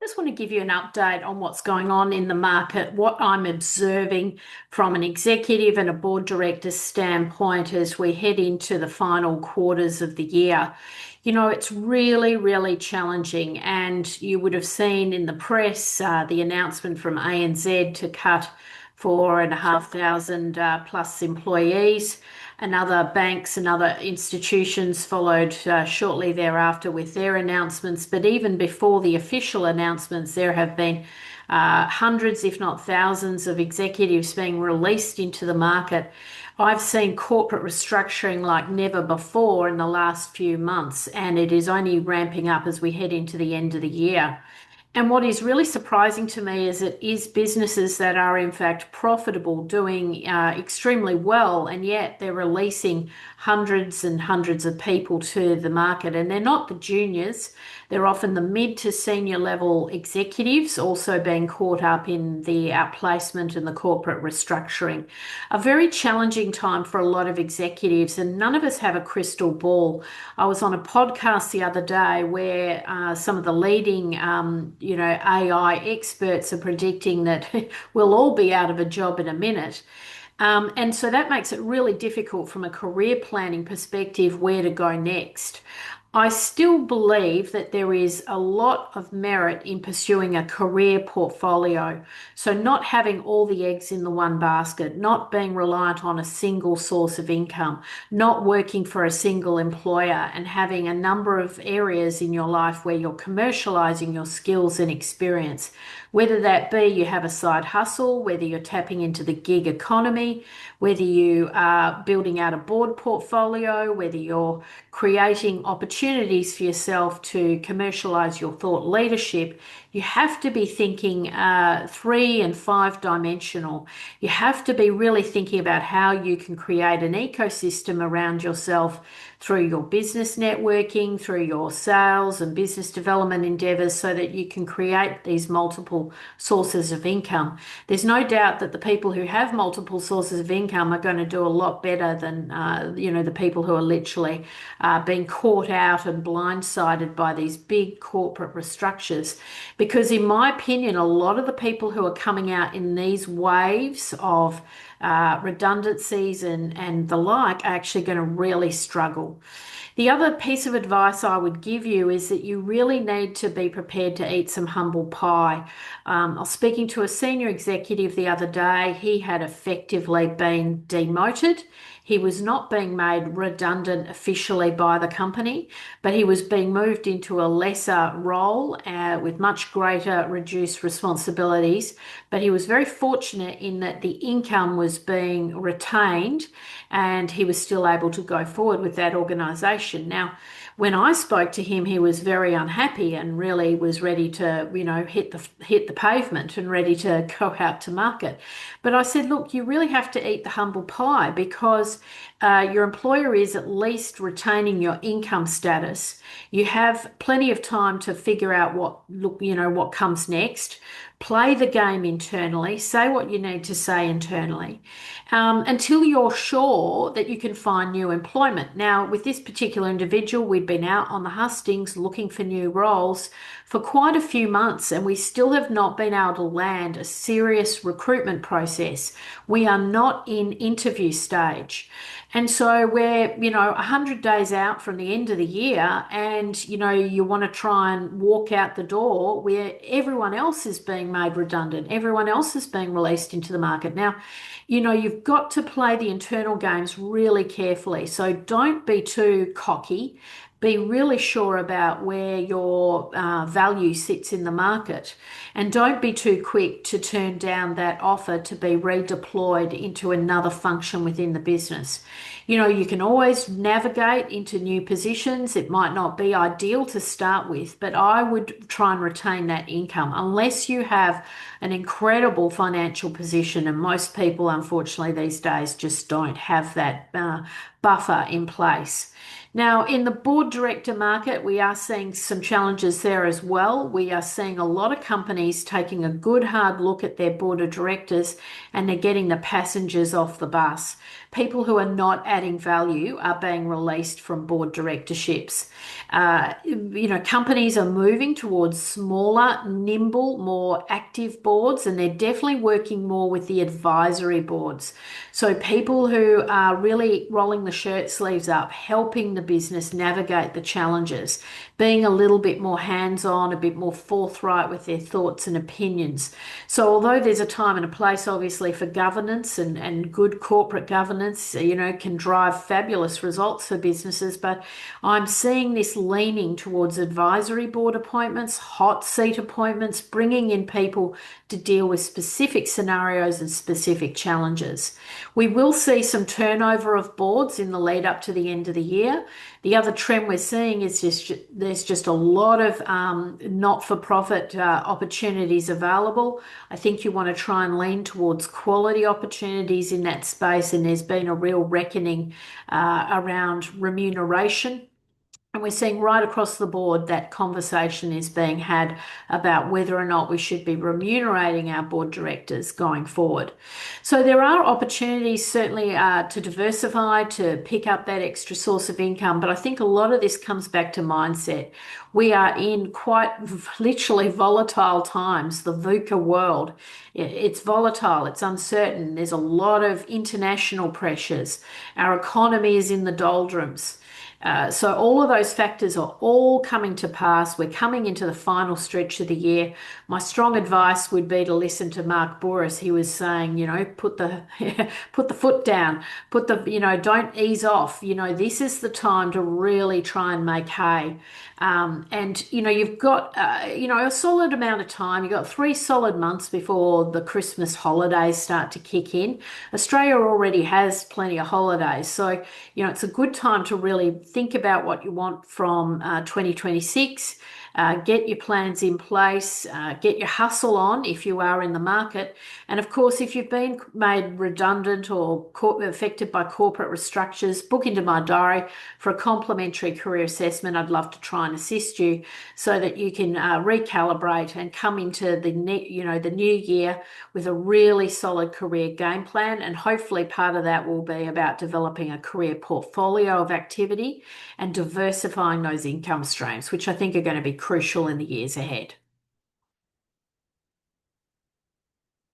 Just want to give you an update on what's going on in the market, what I'm observing from an executive and a board director standpoint as we head into the final quarters of the year. It's really, really challenging, and you would have seen in the press the announcement from ANZ to cut 4,500 plus employees, and other banks and other institutions followed shortly thereafter with their announcements. But even before the official announcements, there have been hundreds, if not thousands, of executives being released into the market. I've seen corporate restructuring like never before in the last few months, and it is only ramping up as we head into the end of the year. And what is really surprising to me is it is businesses that are in fact profitable, doing extremely well, and yet they're releasing hundreds and hundreds of people to the market. And they're not the juniors, they're often the mid to senior level executives also being caught up in the outplacement and the corporate restructuring. A very challenging time for a lot of executives, and none of us have a crystal ball. I was on a podcast the other day where some of the leading AI experts are predicting that we'll all be out of a job in a minute. And so that makes it really difficult from a career planning perspective where to go next. I still believe that there is a lot of merit in pursuing a career portfolio. So, not having all the eggs in the one basket, not being reliant on a single source of income, not working for a single employer, and having a number of areas in your life where you're commercializing your skills and experience. Whether that be you have a side hustle, whether you're tapping into the gig economy, whether you are building out a board portfolio, whether you're creating opportunities for yourself to commercialize your thought leadership, you have to be thinking 3 and 5 dimensional. You have to be really thinking about how you can create an ecosystem around yourself through your business networking, through your sales and business development endeavors, so that you can create these multiple sources of income. There's no doubt that the people who have multiple sources of income are going to do a lot better than the people who are literally being caught out and blindsided by these big corporate restructures. Because in my opinion, a lot of the people who are coming out in these waves of redundancies and the like are actually going to really struggle. The other piece of advice I would give you is that you really need to be prepared to eat some humble pie. I was speaking to a senior executive the other day. He had effectively been demoted. He was not being made redundant officially by the company, but he was being moved into a lesser role with much greater reduced responsibilities. But he was very fortunate in that the income was being retained and he was still able to go forward with that organisation. Now, when I spoke to him, he was very unhappy and really was ready to, hit the pavement and ready to go out to market. But I said, look, you really have to eat the humble pie because your employer is at least retaining your income status. You have plenty of time to figure out what comes next. Play the game internally, say what you need to say internally, until you're sure that you can find new employment. Now, with this particular individual, we'd been out on the hustings looking for new roles for quite a few months, and we still have not been able to land a serious recruitment process. We are not in interview stage. And so we're, 100 days out from the end of the year, and, you want to try and walk out the door where everyone else is being made redundant. Everyone else is being released into the market. Now, you've got to play the internal games really carefully. So don't be too cocky. Be really sure about where your value sits in the market. And don't be too quick to turn down that offer to be redeployed into another function within the business. You can always navigate into new positions. It might not be ideal to start with, but I would try and retain that income unless you have an incredible financial position. And most people, unfortunately, these days just don't have that buffer in place. Now, in the board director market, we are seeing some challenges there as well. We are seeing a lot of companies taking a good hard look at their board of directors and they're getting the passengers off the bus. People who are not adding value are being released from board directorships. Companies are moving towards smaller, nimble, more active boards, and they're definitely working more with the advisory boards. So people who are really rolling the shirt sleeves up, helping the business navigate the challenges, being a little bit more hands-on, a bit more forthright with their thoughts and opinions. So although there's a time and a place, obviously, for governance and good corporate governance, can drive fabulous results for businesses, but I'm seeing this leaning towards advisory board appointments, hot seat appointments, bringing in people to deal with specific scenarios and specific challenges. We will see some turnover of boards in the lead up to the end of the year. The other trend we're seeing is just there's just a lot of not-for-profit opportunities available. I think you want to try and lean towards quality opportunities in that space, and there's been a real reckoning around remuneration. And we're seeing right across the board that conversation is being had about whether or not we should be remunerating our board directors going forward. So there are opportunities certainly to diversify, to pick up that extra source of income. But I think a lot of this comes back to mindset. We are in quite literally volatile times, the VUCA world. It's volatile, it's uncertain. There's a lot of international pressures. Our economy is in the doldrums. So all of those factors are all coming to pass. We're coming into the final stretch of the year. My strong advice would be to listen to Mark Bouris. He was saying, put the put the foot down, don't ease off. This is the time to really try and make hay. And you've got a solid amount of time. You've got 3 solid months before the Christmas holidays start to kick in. Australia already has plenty of holidays, so it's a good time to really think about what you want from 2026. Get your plans in place, get your hustle on if you are in the market. And of course, if you've been made redundant or affected by corporate restructures, book into my diary for a complimentary career assessment. I'd love to try and assist you so that you can recalibrate and come into the new year with a really solid career game plan. And hopefully part of that will be about developing a career portfolio of activity and diversifying those income streams, which I think are going to be crucial in the years ahead.